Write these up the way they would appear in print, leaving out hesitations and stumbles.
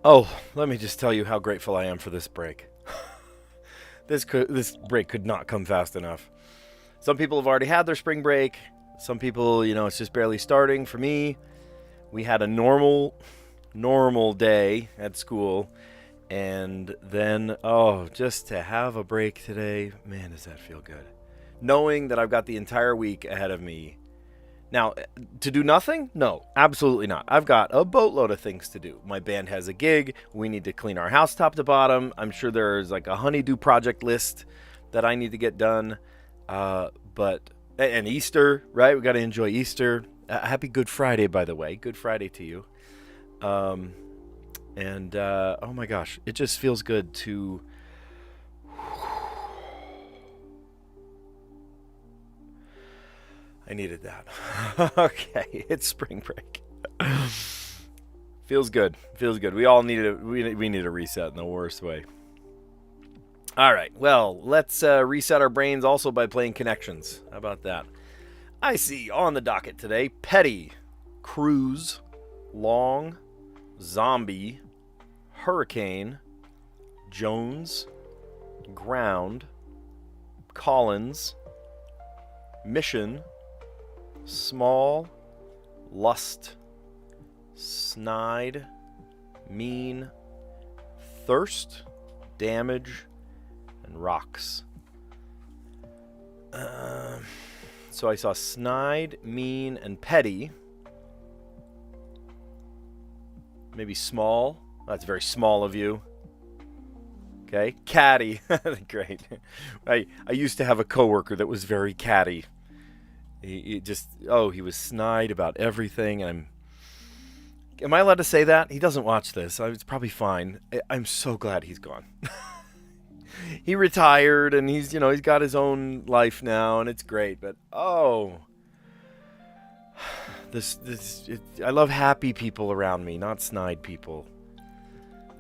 Oh, let me just tell you how grateful I am for this break. This break could not come fast enough. Some people have already had their spring break. Some people, it's just barely starting. For me, we had a normal day at school. And then, just to have a break today, man, does that feel good. Knowing that I've got the entire week ahead of me. Now, to do nothing? No, absolutely not. I've got a boatload of things to do. My band has a gig. We need to clean our house top to bottom. I'm sure there's like a honeydew project list that I need to get done. And Easter, right? We got to enjoy Easter. Happy Good Friday, by the way. Good Friday to you. Oh my gosh, it just feels good to... I needed that. Okay, it's spring break. Feels good. We all need we need a reset in the worst way. All right, well, let's reset our brains also by playing Connections. How about that? I see on the docket today, Petty, Cruise, Long, Zombie, Hurricane, Jones, Ground, Collins, Mission, Small, Lust, Snide, Mean, Thirst, Damage, and Rocks. So I saw Snide, Mean, and Petty. Maybe Small. That's very small of you. Okay. Catty. Great. I used to have a coworker that was very catty. He was snide about everything. And am I allowed to say that? He doesn't watch this. It's probably fine. I'm so glad he's gone. He retired and he's got his own life now and it's great. But I love happy people around me, not snide people.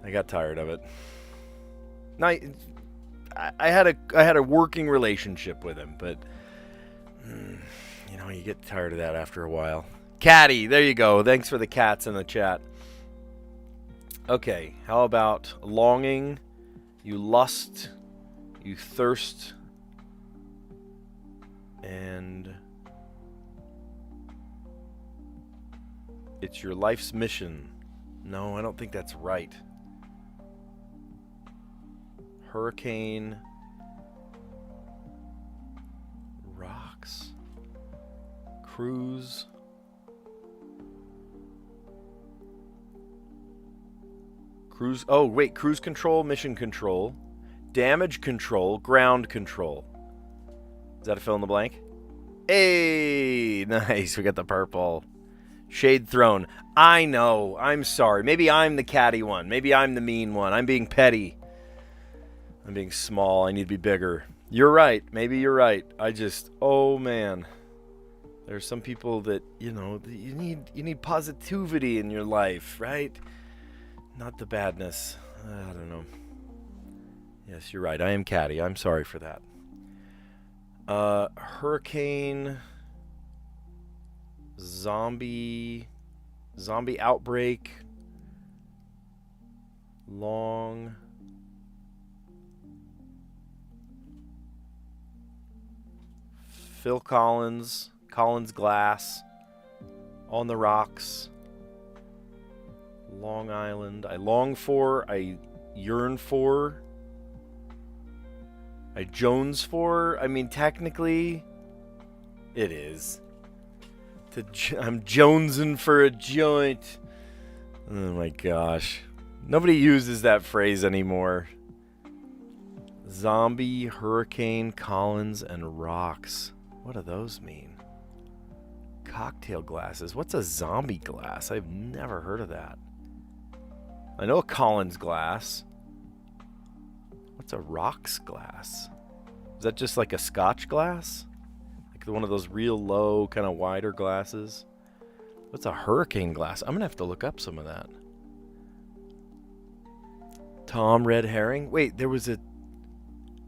I got tired of it. Now, I had a working relationship with him, but you get tired of that after a while. Catty, there you go. Thanks for the cats in the chat. Okay, how about longing? You lust, you thirst, and it's your life's mission. No, I don't think that's right. Hurricane, Rocks, Cruise, Cruise control, mission control, damage control, ground control. Is that a fill in the blank? Hey, nice. We got the purple. Shade Throne. I know. I'm sorry. Maybe I'm the catty one. Maybe I'm the mean one. I'm being petty. I'm being small. I need to be bigger. You're right. Maybe you're right. Oh man. There's some people that, you need positivity in your life, right? Not the badness. I don't know. Yes, you're right. I am catty. I'm sorry for that. Hurricane, zombie outbreak, long, Phil Collins Glass, On the Rocks, Long Island. I long for, I yearn for, I Jones for. I mean, technically, it is. I'm jonesing for a joint. Oh my gosh. Nobody uses that phrase anymore. Zombie, Hurricane, Collins, and Rocks. What do those mean? Cocktail glasses. What's a zombie glass? I've never heard of that. I know a Collins glass. What's a Rocks glass? Is that just like a Scotch glass? Like one of those real low, kind of wider glasses? What's a Hurricane glass? I'm going to have to look up some of that. Tom Red Herring? Wait, there was a...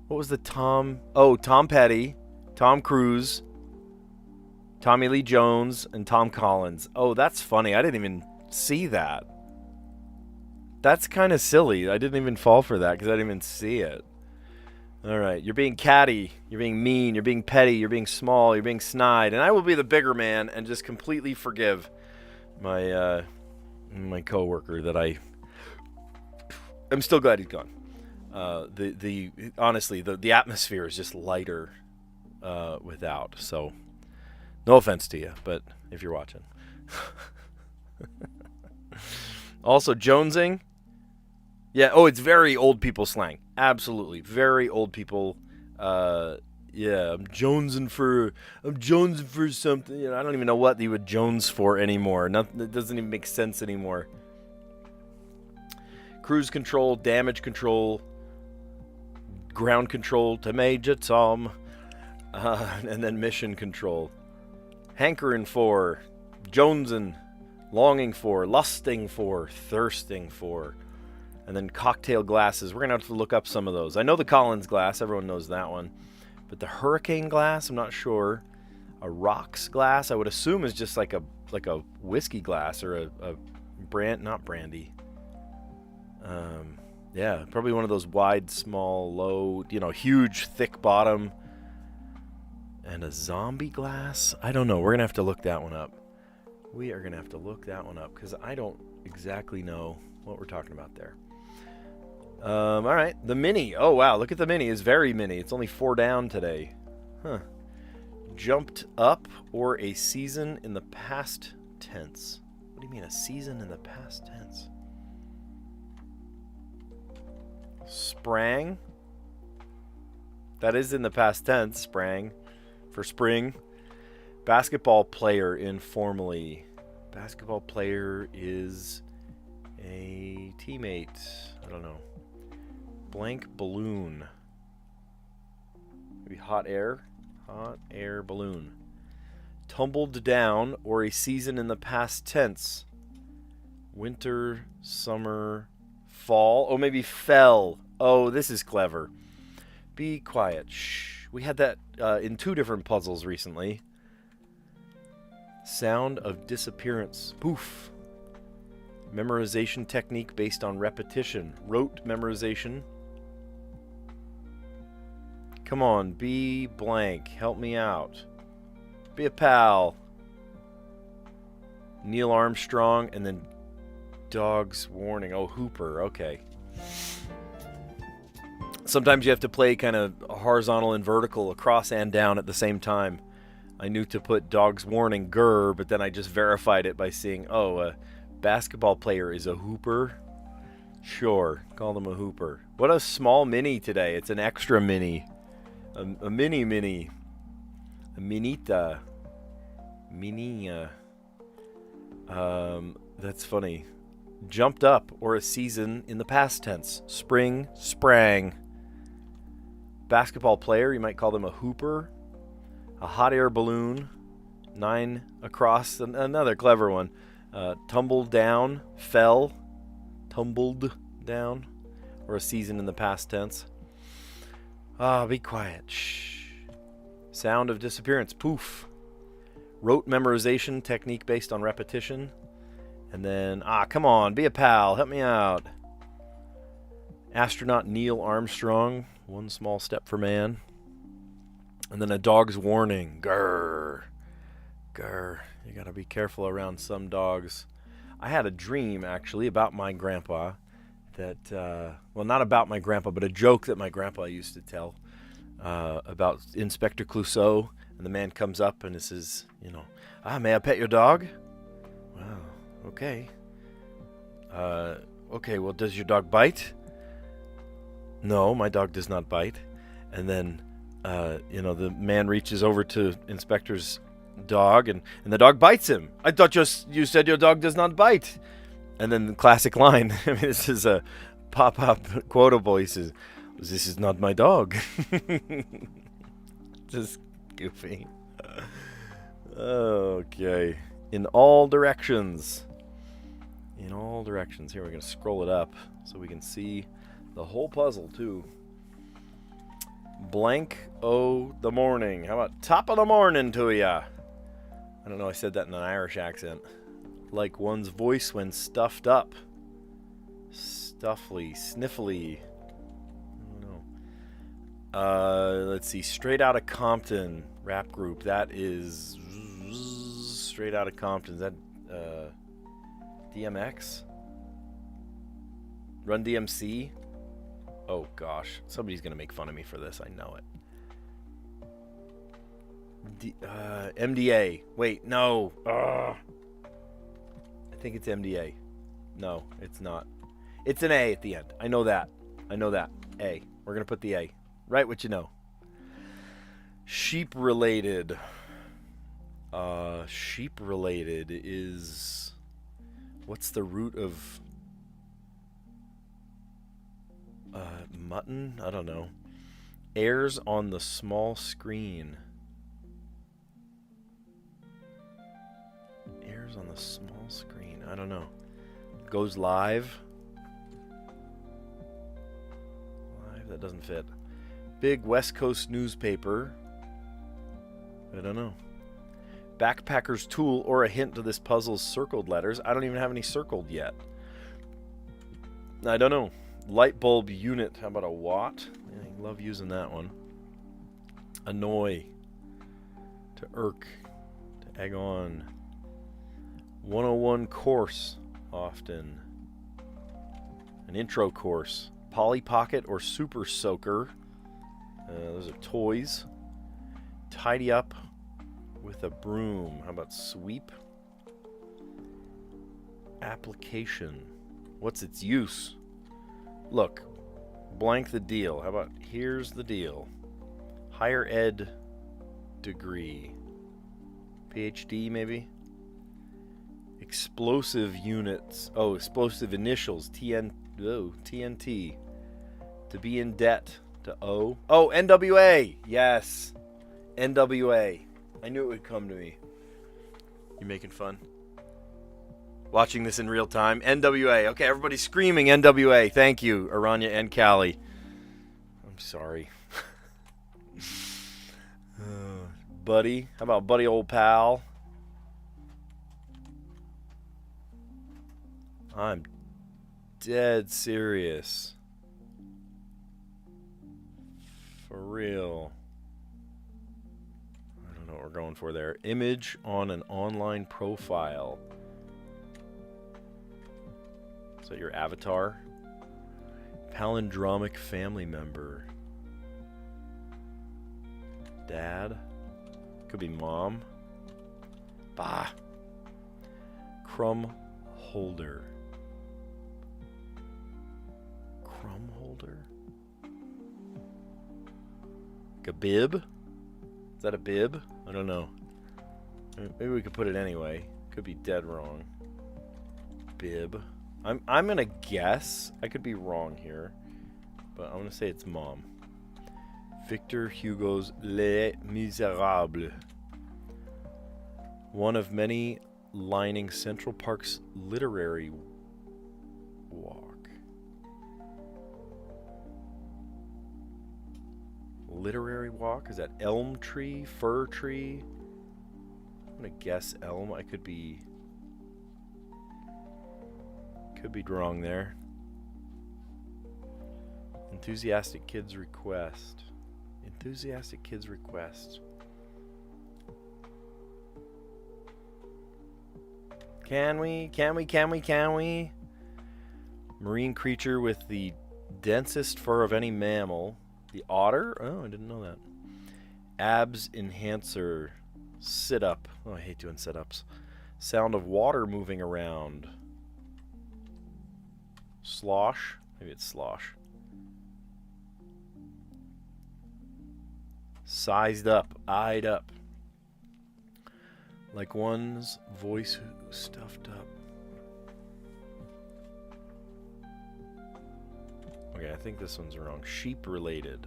What was the Tom... Oh, Tom Petty, Tom Cruise, Tommy Lee Jones, and Tom Collins. Oh, that's funny. I didn't even see that. That's kind of silly. I didn't even fall for that because I didn't even see it. All right, you're being catty, you're being mean, you're being petty, you're being small, you're being snide, and I will be the bigger man and just completely forgive my my coworker that I'm still glad he's gone. Honestly, the atmosphere is just lighter without. So, no offense to you, but if you're watching. Also, jonesing. Yeah, it's very old people slang. Absolutely. Very old people. Yeah, I'm jonesing for something. I don't even know what you would jones for anymore. It doesn't even make sense anymore. Cruise control, damage control, ground control to Major Tom, and then mission control. Hankering for, jonesing, longing for, lusting for, thirsting for. And then cocktail glasses. We're going to have to look up some of those. I know the Collins glass. Everyone knows that one. But the hurricane glass, I'm not sure. A rocks glass, I would assume is just like a whiskey glass or a brand, not brandy. Yeah, probably one of those wide, small, low, huge, thick bottom. And a zombie glass? I don't know. We're going to have to look that one up. We are going to have to look that one up because I don't exactly know what we're talking about there. All right, the mini. Oh, wow, look at the mini. It's very mini. It's only 4 down today. Huh. Jumped up or a season in the past tense. What do you mean, a season in the past tense? Sprang. That is in the past tense, sprang. For spring. Basketball player informally. Basketball player is a teammate. I don't know. Blank balloon. Maybe hot air. Hot air balloon. Tumbled down or a season in the past tense. Winter, summer, fall. Oh, maybe fell. Oh, this is clever. Be quiet. Shh. We had that in 2 different puzzles recently. Sound of disappearance. Poof. Memorization technique based on repetition. Rote memorization. Come on, be blank. Help me out. Be a pal. Neil Armstrong, and then dog's warning. Oh, Hooper. Okay. Sometimes you have to play kind of horizontal and vertical, across and down at the same time. I knew to put dog's warning, grr, but then I just verified it by seeing, a basketball player is a hooper. Sure, call them a hooper. What a small mini today. It's an extra mini. A mini. A minita. Minia. That's funny. Jumped up or a season in the past tense. Spring, sprang. Basketball player, you might call them a hooper. A hot air balloon. 9 across. Another clever one. Tumbled down, fell. Tumbled down. Or a season in the past tense. Be quiet. Shh. Sound of disappearance. Poof. Rote memorization technique based on repetition. And then, come on, be a pal. Help me out. Astronaut Neil Armstrong. 1 small step for man. And then a dog's warning. Grr. Grr. You gotta be careful around some dogs. I had a dream, actually, about my grandpa. That, not about my grandpa, but a joke that my grandpa used to tell about Inspector Clouseau. And the man comes up and says, may I pet your dog? Wow, okay. Okay, well, does your dog bite? No, my dog does not bite. And then, the man reaches over to Inspector's dog, and the dog bites him. I thought you said your dog does not bite. And then the classic line, this is a pop-up quotable. He says, this is not my dog. Just goofy. Okay. In all directions. In all directions. Here, we're going to scroll it up so we can see the whole puzzle, too. Blank o' the morning. How about top of the morning to ya? I don't know, I said that in an Irish accent. Like one's voice when stuffed up. Stuffly, sniffly. I don't know. Let's see. Straight Outta Compton rap group. That is Straight Outta Compton. Is that DMX? Run DMC? Oh gosh, somebody's gonna make fun of me for this. I know it. MDA. Wait, no. I think it's MDA. No, it's not. It's an A at the end. I know that. I know that. A. We're gonna put the A. Right, what you know. Sheep related. Sheep related is. What's the root of mutton? I don't know. Airs on the small screen. Airs on the small screen. I don't know. Goes live. Live, that doesn't fit. Big West Coast newspaper. I don't know. Backpacker's tool or a hint to this puzzle's circled letters. I don't even have any circled yet. I don't know. Light bulb unit. How about a watt? I love using that one. Annoy. To irk. To egg on. 101 course. Often. An intro course. Polly Pocket or Super Soaker. Those are toys. Tidy up with a broom. How about sweep? Application. What's its use? Look, blank the deal. How about here's the deal? Higher ed degree. PhD maybe? Explosive units. Oh, explosive initials. TNT. To be in debt. To owe. Oh, NWA. Yes. NWA. I knew it would come to me. You making fun? Watching this in real time. NWA. Okay, everybody's screaming NWA. Thank you, Aranya and Callie. I'm sorry. Buddy. How about buddy old pal? I'm dead serious. For real. I don't know what we're going for there. Image on an online profile. Is that your avatar? Palindromic family member. Dad? Could be mom. Bah. Crumb holder. Crumb holder? Like a bib? Is that a bib? I don't know. Maybe we could put it anyway. Could be dead wrong. Bib. I'm gonna guess. I could be wrong here, but I'm gonna say it's mom. Victor Hugo's Les Miserables. One of many lining Central Park's literary walk. Literary walk? Is that elm tree? Fir tree? I'm gonna guess elm. I could be wrong there. Enthusiastic Kids Request. Enthusiastic Kids Request. Can we? Marine creature with the densest fur of any mammal. The otter? Oh, I didn't know that. Abs enhancer. Sit up. Oh, I hate doing sit-ups. Sound of water moving around. Slosh? Maybe it's slosh. Sized up. Eyed up. Like one's voice stuffed up. Okay, I think this one's wrong. Sheep related.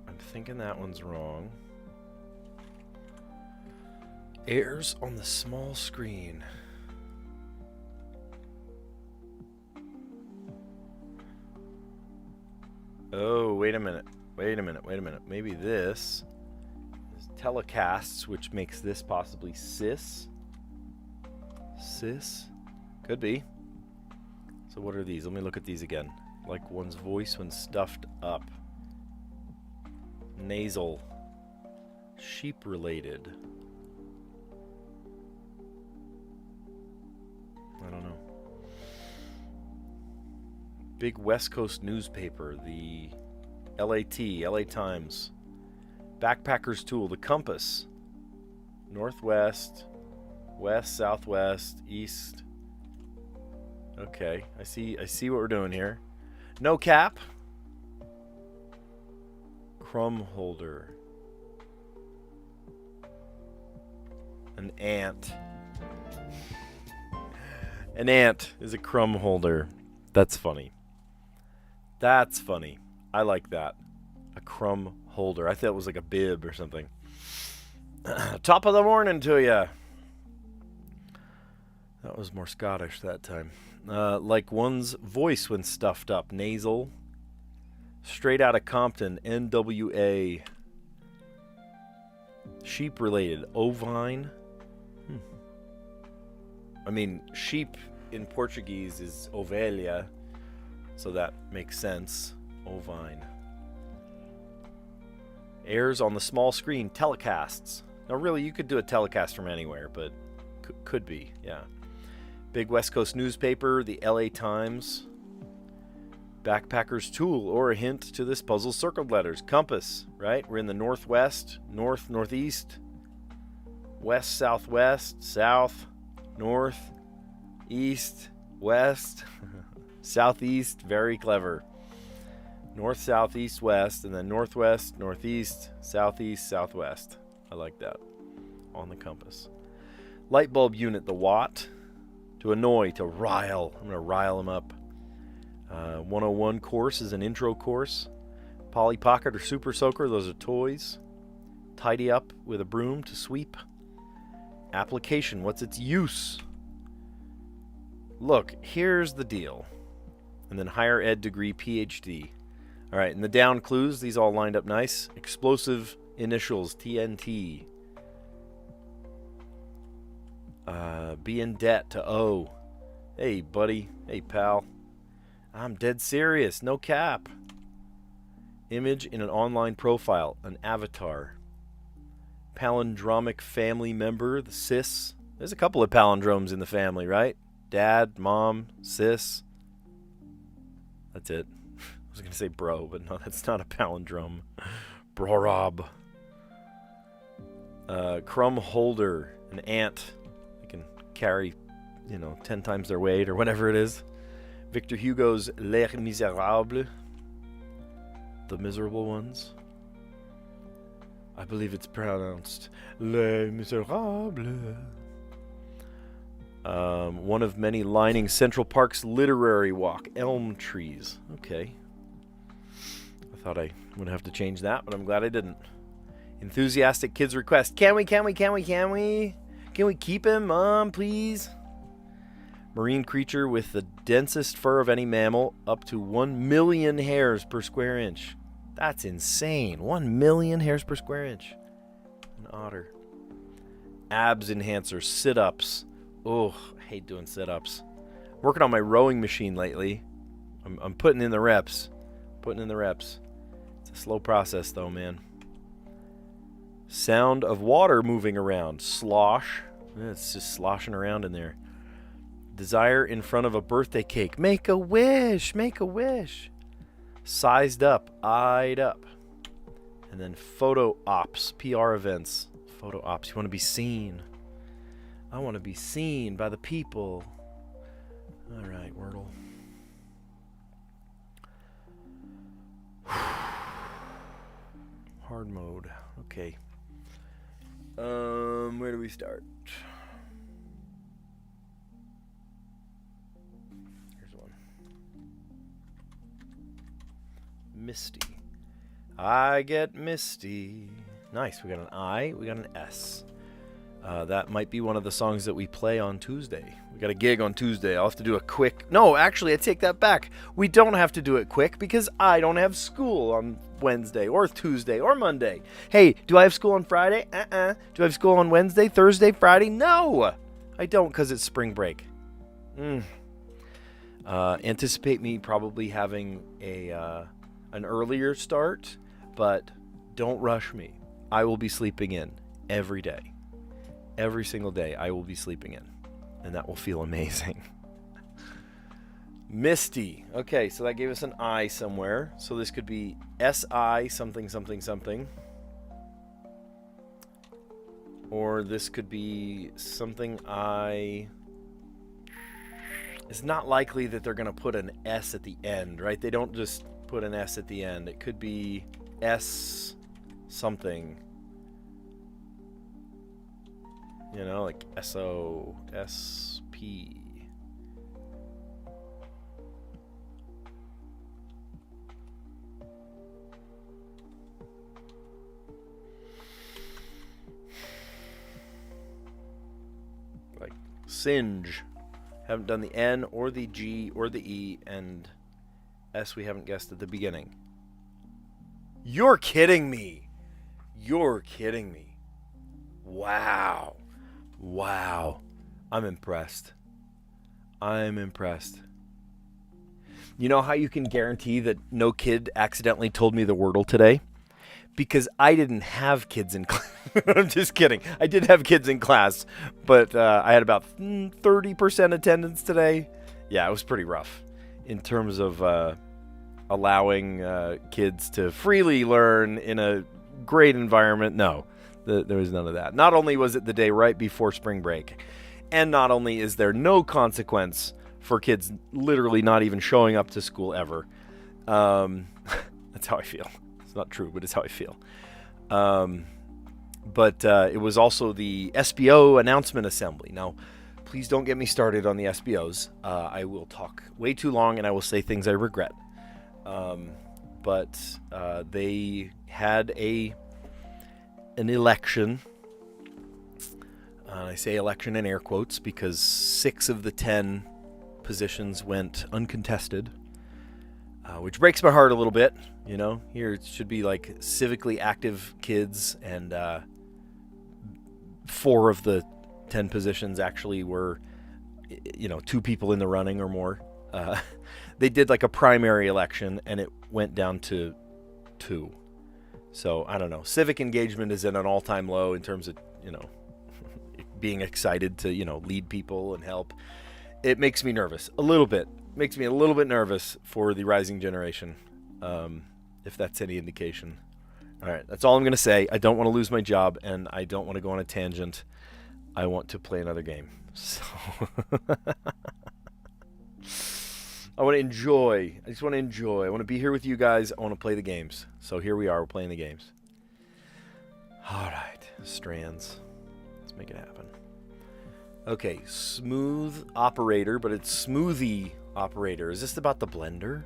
I'm thinking that one's wrong. Airs on the small screen. Oh, wait a minute. Maybe this is telecasts, which makes this possibly cis. Sis? Could be. So what are these? Let me look at these again. Like one's voice when stuffed up. Nasal. Sheep related. I don't know. Big West Coast newspaper, the LAT, LA Times. Backpacker's tool, the compass. Northwest, west, southwest, east. Okay, I see what we're doing here. No cap. Crumb holder. An ant. An ant is a crumb holder. That's funny. That's funny. I like that. A crumb holder. I thought it was like a bib or something. Top of the morning to ya. That was more Scottish that time. Like one's voice when stuffed up. Nasal. Straight out of Compton. NWA. Sheep related. Ovine. I mean, sheep in Portuguese is ovelha, so that makes sense. Ovine. Airs on the small screen. Telecasts. Now, really, you could do a telecast from anywhere, but could be, yeah. Big West Coast newspaper, the LA Times. Backpacker's tool, or a hint to this puzzle, circled letters. Compass, right? We're in the northwest, north, northeast, west, southwest, south, north, east, west, southeast. Very clever. North, south, east, west, and then northwest, northeast, southeast, southwest. I like that. On the compass. Light bulb unit, the watt. To annoy, to rile. I'm going to rile them up. 101 course is an intro course. Polly Pocket or Super Soaker, those are toys. Tidy up with a broom to sweep. Application, what's its use? Look, here's the deal. And then higher ed degree, PhD. All right, and the down clues, these all lined up nice. Explosive initials, TNT. Be in debt to O. Hey, buddy. Hey, pal. I'm dead serious. No cap. Image in an online profile, an avatar. Palindromic family member, the sis. There's a couple of palindromes in the family, right? Dad, mom, sis. That's it. I was going to say bro, but no, that's not a palindrome. Bro Rob. Crumb holder, an ant. They can carry, 10 times their weight or whatever it is. Victor Hugo's Les Miserables. The Miserable Ones. I believe it's pronounced Les Miserables. One of many lining Central Park's literary walk. Elm trees. Okay. I thought I would have to change that, but I'm glad I didn't. Enthusiastic kids request. Can we keep him, Mom, please? Marine creature with the densest fur of any mammal, up to 1 million hairs per square inch. That's insane. 1 million hairs per square inch. An otter. Abs enhancer, sit-ups. Oh, I hate doing sit-ups. Working on my rowing machine lately. I'm putting in the reps. It's a slow process, though, man. Sound of water moving around. Slosh. It's just sloshing around in there. Desire in front of a birthday cake. Make a wish. Sized up. Eyed up. And then photo ops. PR events. Photo ops. You want to be seen. I want to be seen by the people. All right, Wordle. Hard mode. Okay. Where do we start? Here's one. Misty. I get misty. Nice. We got an I. We got an S. That might be one of the songs that we play on Tuesday. We got a gig on Tuesday. I'll have to do a quick... No, actually, I take that back. We don't have to do it quick because I don't have school on Wednesday or Tuesday or Monday. Hey, do I have school on Friday? Do I have school on Wednesday, Thursday, Friday? No! I don't because it's spring break. Anticipate me probably having an earlier start, but don't rush me. I will be sleeping in every day. Every single day I will be sleeping in, and that will feel amazing. Misty. Okay, so that gave us an I somewhere. So this could be S-I something something something. Or this could be something I... It's not likely that they're going to put an S at the end, right? They don't just put an S at the end. It could be S something. You know, like S-O-S-P. Like singe. Haven't done the N or the G or the E, and S we haven't guessed at the beginning. You're kidding me. You're kidding me. Wow. Wow. I'm impressed. I'm impressed. You know how you can guarantee that no kid accidentally told me the Wordle today? Because I didn't have kids in class. I'm just kidding. I did have kids in class, but I had about 30% attendance today. Yeah, it was pretty rough in terms of allowing kids to freely learn in a great environment. No, there was none of that. Not only was it the day right before spring break, and not only is there no consequence for kids literally not even showing up to school ever. That's how I feel. It's not true, but it's how I feel. But it was also the SBO announcement assembly. Now, please don't get me started on the SBOs. I will talk way too long and I will say things I regret. But they had an election. I say election in air quotes because 6 of the 10 positions went uncontested. Which breaks my heart a little bit, you know. Here it should be like civically active kids, and 4 of the 10 positions actually were, 2 people in the running or more. They did like a primary election, and it went down to 2. So, I don't know. Civic engagement is at an all-time low in terms of, being excited to, lead people and help. It makes me nervous a little bit. Makes me a little bit nervous for the rising generation, if that's any indication. All right, that's all I'm going to say. I don't want to lose my job, and I don't want to go on a tangent. I want to play another game. So I want to enjoy. I just want to enjoy. I want to be here with you guys. I want to play the games. So here we are. We're playing the games. All right, Strands. Let's make it happen. Okay, smooth operator, but it's smoothie operator. Is this about the blender?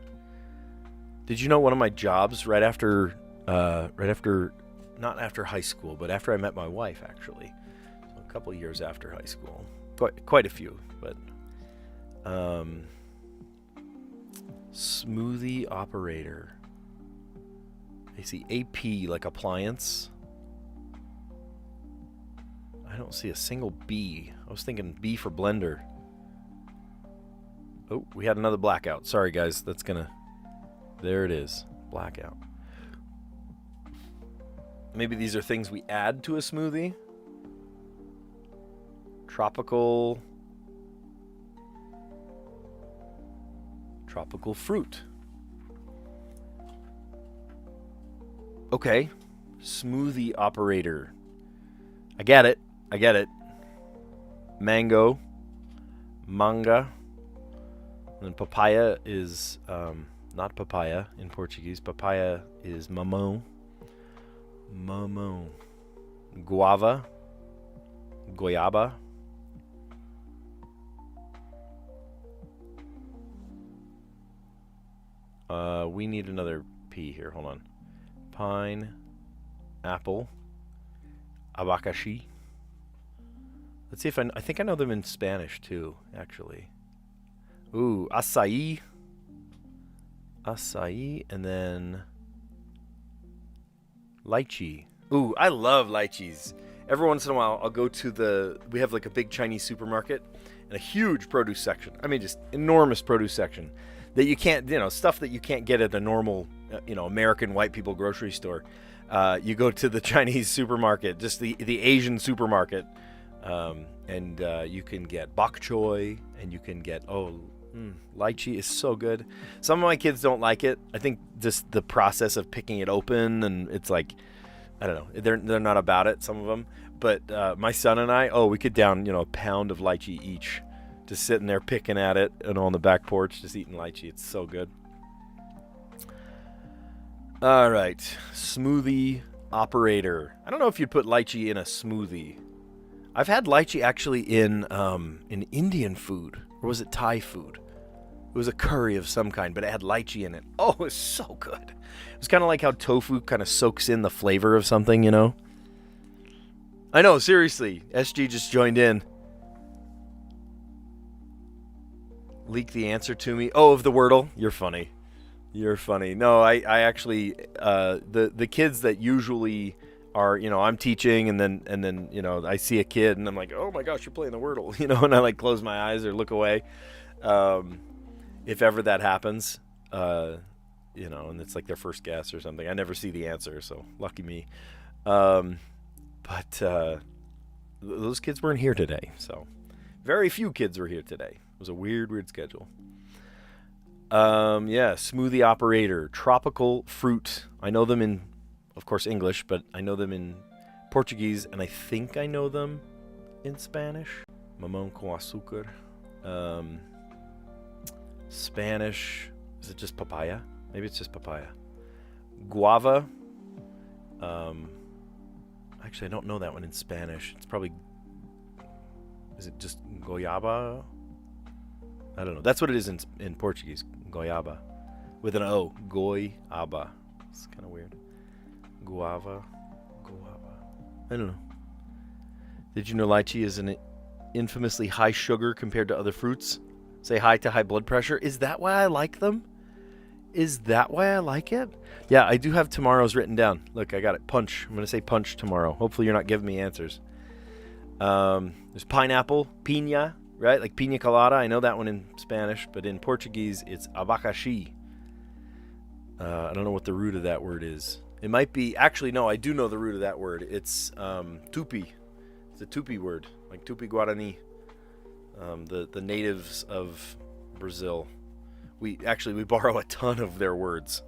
Did you know one of my jobs right after not after high school, but after I met my wife, actually, so a couple years after high school, quite a few, but smoothie operator. I see AP like appliance. I don't see a single B. I was thinking B for blender. Oh, we had another blackout. Sorry, guys. That's gonna... There it is. Blackout. Maybe these are things we add to a smoothie. Tropical fruit. Okay. Smoothie operator. I get it. Mango. Manga. And papaya is not papaya in Portuguese. Papaya is mamão. Guava. Goiaba. We need another P here. Hold on. Pine. Apple. Abacaxi. Let's see if I think I know them in Spanish too, actually. Ooh, acai. Acai, and then lychee. Ooh, I love lychees. every once in a while, I'll go to we have like a big Chinese supermarket and a huge produce section. I mean, just enormous produce section that you can't, stuff that you can't get at the normal, American white people grocery store. You go to the Chinese supermarket, just the Asian supermarket, and you can get bok choy, and you can get, lychee is so good. Some of my kids don't like it. I think just the process of picking it open, and it's like, I don't know, they're not about it, some of them. But my son and I, we could down, a pound of lychee each, just sitting there picking at it and on the back porch, just eating lychee. It's so good. All right, smoothie operator. I don't know if you'd put lychee in a smoothie. I've had lychee actually in Indian food, or was it Thai food? It was a curry of some kind, but it had lychee in it. Oh, it was so good. It was kind of like how tofu kind of soaks in the flavor of something, I know, seriously. SG just joined in. Leak the answer to me. Oh, of the Wordle? You're funny. You're funny. No, I actually, the kids that usually are, I'm teaching and then, I see a kid and I'm like, oh my gosh, you're playing the Wordle, and I like close my eyes or look away. If ever that happens, and it's like their first guess or something, I never see the answer. So lucky me. But those kids weren't here today. So very few kids were here today. It was a weird schedule. Smoothie operator, tropical fruit. I know them in, of course, English, but I know them in Portuguese, and I think I know them in Spanish. Mamão com açúcar. Spanish, is it just papaya? Maybe it's just papaya. Guava. Actually, I don't know that one in Spanish. It's probably, is it just goiaba? I don't know. That's what it is in Portuguese. Goiaba. With an O. Goiaba. It's kind of weird. Guava. I don't know. Did you know lychee is an infamously high sugar compared to other fruits? Say hi to high blood pressure. Is that why I like them? Is that why I like it? Yeah, I do have tomorrow's written down. Look, I got it. Punch. I'm going to say punch tomorrow. Hopefully you're not giving me answers. There's pineapple, piña, right? Like piña colada. I know that one in Spanish, but in Portuguese, it's abacaxi. I don't know what the root of that word is. It might be, actually, no, I do know the root of that word. It's tupi. It's a tupi word, like tupi Guarani. The natives of Brazil. We borrow a ton of their words.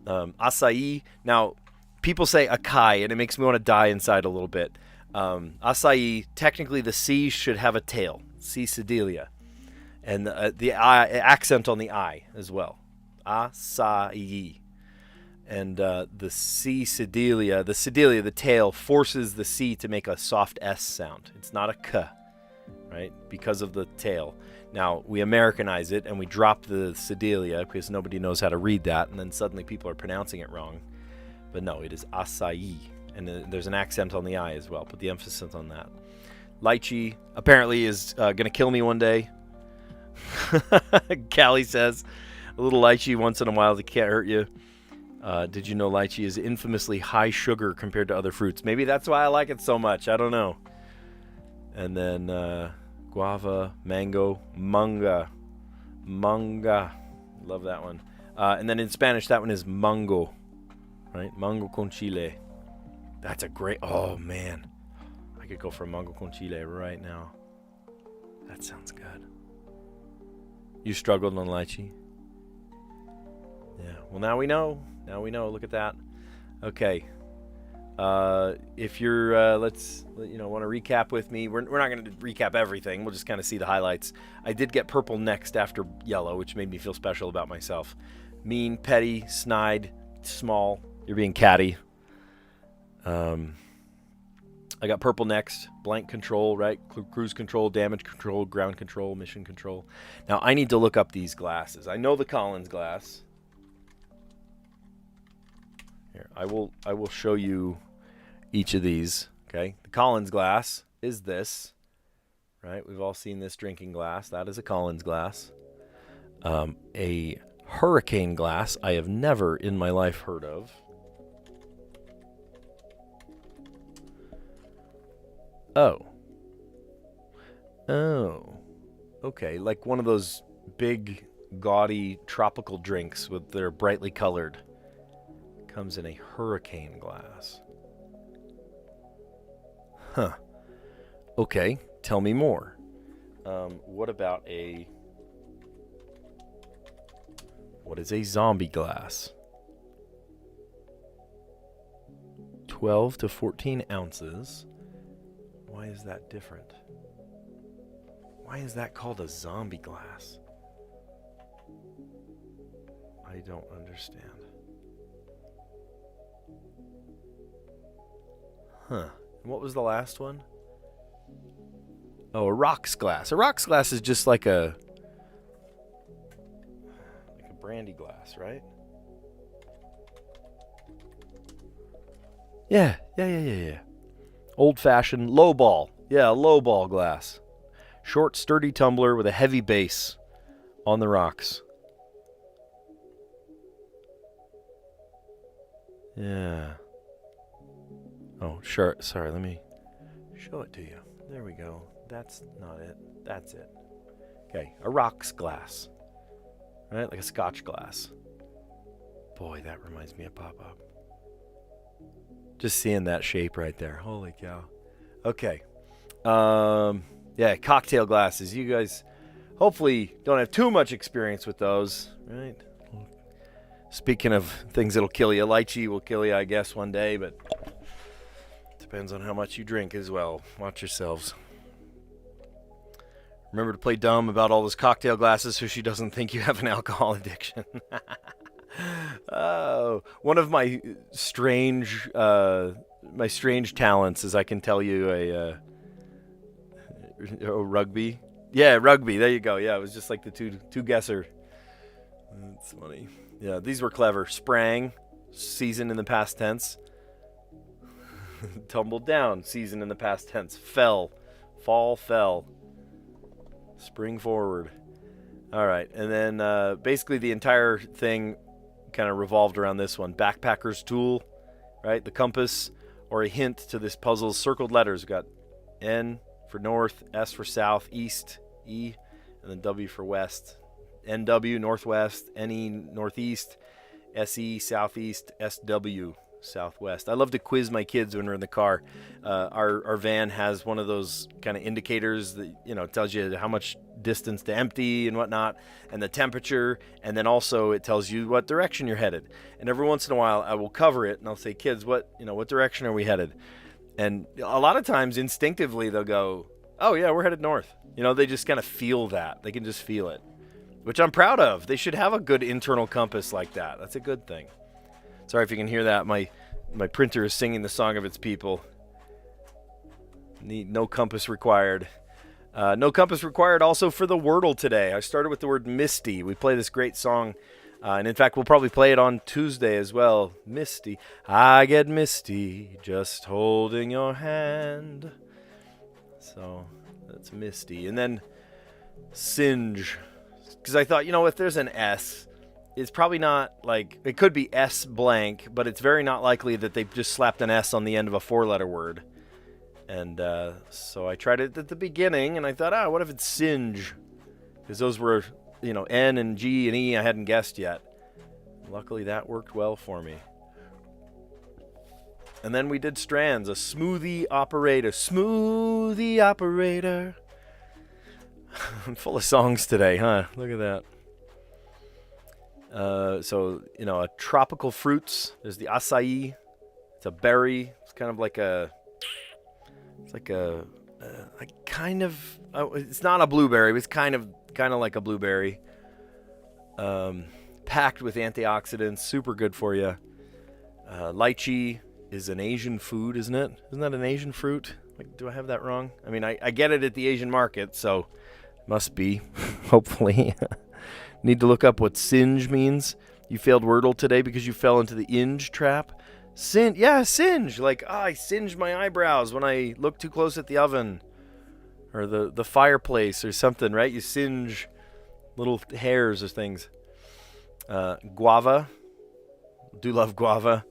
Açaí. Now, people say acai, and it makes me want to die inside a little bit. Açaí, technically the C should have a tail. C cedilla. And the I, accent on the I as well. Açaí. And the C cedilla, the tail, forces the C to make a soft S sound. It's not a K, right? Because of the tail. Now, we Americanize it, and we drop the cedilla because nobody knows how to read that, and then suddenly people are pronouncing it wrong. But no, it is açaí, and there's an accent on the I as well, put the emphasis on that. Lychee apparently is going to kill me one day. Callie says, a little lychee once in a while, it can't hurt you. Did you know lychee is infamously high sugar compared to other fruits? Maybe that's why I like it so much. I don't know. And then guava, mango, manga. Love that one. And then in Spanish, that one is mango, right? Mango con chile. That's a great, oh man. I could go for a mango con chile right now. That sounds good. You struggled on lychee? Yeah, well now we know. Look at that. Okay. If you're, want to recap with me. We're not going to recap everything. We'll just kind of see the highlights. I did get purple next after yellow, which made me feel special about myself. Mean, petty, snide, small. You're being catty. I got purple next. Blank control, right? Cruise control, damage control, ground control, mission control. Now, I need to look up these glasses. I know the Collins glass. Here, I will show you each of these, okay? The Collins glass is this, right? We've all seen this drinking glass. That is a Collins glass. A hurricane glass I have never in my life heard of. Oh. Oh. Okay, like one of those big, gaudy tropical drinks with they're brightly colored. Comes in a hurricane glass. Huh. Okay, tell me more. What about what is a zombie glass? 12 to 14 ounces. Why is that different? Why is that called a zombie glass? I don't understand. Huh. And what was the last one? Oh, a rocks glass. A rocks glass is just like a brandy glass, right? Yeah. Old-fashioned low ball. Yeah, low ball glass. Short, sturdy tumbler with a heavy base on the rocks. Yeah. Oh, sure. Sorry, let me show it to you. There we go. That's not it. That's it. Okay, a rocks glass. Right? Like a scotch glass. Boy, that reminds me of Pop-Up. Just seeing that shape right there. Holy cow. Okay. Yeah, cocktail glasses. You guys hopefully don't have too much experience with those, right? Speaking of things that'll kill you, lychee will kill you, I guess, one day, but depends on how much you drink as well. Watch yourselves. Remember to play dumb about all those cocktail glasses so she doesn't think you have an alcohol addiction. Oh, one of my strange talents is I can tell you rugby. Yeah, rugby. There you go. Yeah, it was just like the two guesser. That's funny. Yeah, these were clever. Sprang, season in the past tense. Tumbled down, season in the past tense. Fell, fall, fell. Spring forward. All right, and then basically the entire thing kind of revolved around this one. Backpacker's tool, right? The compass, or a hint to this puzzle's circled letters. We've got N for north, S for south, east, E, and then W for west. NW, northwest, NE, northeast, SE, southeast, SW, southwest. I love to quiz my kids when we're in the car. Our van has one of those kind of indicators that, tells you how much distance to empty and whatnot, and the temperature, and then also it tells you what direction you're headed. And every once in a while I will cover it and I'll say, kids, what direction are we headed? And a lot of times instinctively they'll go, oh yeah, we're headed north. They just kind of feel that. They can just feel it, which I'm proud of. They should have a good internal compass like that. That's a good thing. Sorry if you can hear that. My printer is singing the song of its people. No compass required. No compass required also for the Wordle today. I started with the word misty. We play this great song. And in fact, we'll probably play it on Tuesday as well. Misty. I get misty just holding your hand. So that's misty. And then singe. Because I thought, if there's an S, it's probably not like, it could be S blank, but it's very not likely that they just slapped an S on the end of a 4-letter word. And so I tried it at the beginning, and I thought, what if it's singe? Because those were, N and G and E I hadn't guessed yet. Luckily, that worked well for me. And then we did Strands, a smoothie operator. Smoothie operator. I'm full of songs today, huh? Look at that. A tropical fruits. There's the acai. It's a berry. It's kind of like it's not a blueberry, but it's kind of like a blueberry. Packed with antioxidants, super good for you. Lychee is an Asian food, isn't it? Isn't that an Asian fruit? Do I have that wrong? I mean, I get it at the Asian market, so must be, hopefully. Need to look up what singe means. You failed Wordle today because you fell into the inge trap. Singe. Like, I singed my eyebrows when I looked too close at the oven. Or the fireplace or something, right? You singe little hairs or things. Guava. Do love guava.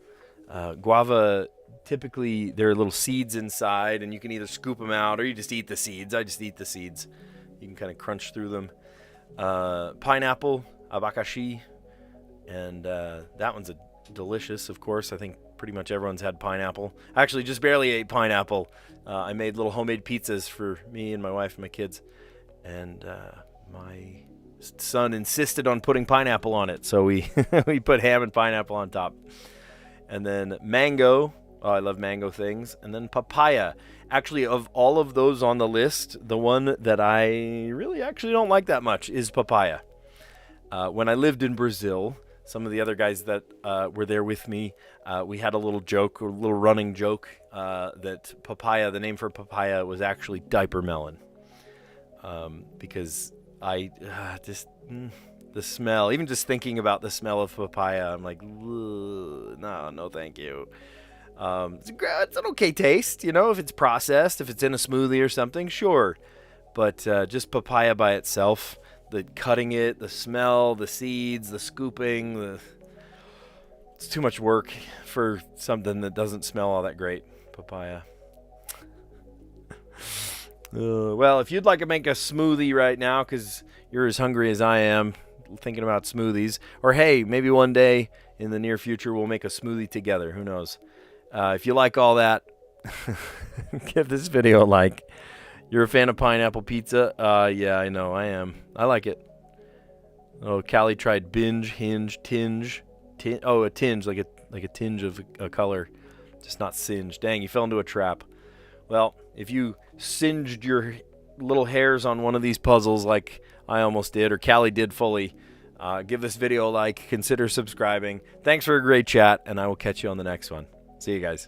Guava typically there are little seeds inside, and you can either scoop them out or you just eat the seeds. I just eat the seeds. You can kind of crunch through them. Pineapple, abakashi, and that one's delicious, of course. I think pretty much everyone's had pineapple. I actually just barely ate pineapple. I made little homemade pizzas for me and my wife and my kids, and my son insisted on putting pineapple on it, so we we put ham and pineapple on top. And then mango. Oh, I love mango things. And then papaya. Actually, of all of those on the list, the one that I really actually don't like that much is papaya. When I lived in Brazil, some of the other guys that were there with me, we had a little joke, a little running joke, that papaya, the name for papaya, was actually diaper melon. Because I the smell, even just thinking about the smell of papaya, I'm like, no, thank you. It's an okay taste, if it's processed, if it's in a smoothie or something, sure. But just papaya by itself, the cutting it, the smell, the seeds, the scooping, it's too much work for something that doesn't smell all that great. Papaya. Well, if you'd like to make a smoothie right now because you're as hungry as I am, thinking about smoothies, or hey, maybe one day in the near future we'll make a smoothie together. Who knows? If you like all that, give this video a like. You're a fan of pineapple pizza? Yeah, I know, I am. I like it. Oh, Callie tried binge, hinge, tinge. A tinge, like a tinge of a color, just not singe. Dang, you fell into a trap. Well, if you singed your little hairs on one of these puzzles like I almost did, or Callie did fully, give this video a like, consider subscribing. Thanks for a great chat, and I will catch you on the next one. See you guys.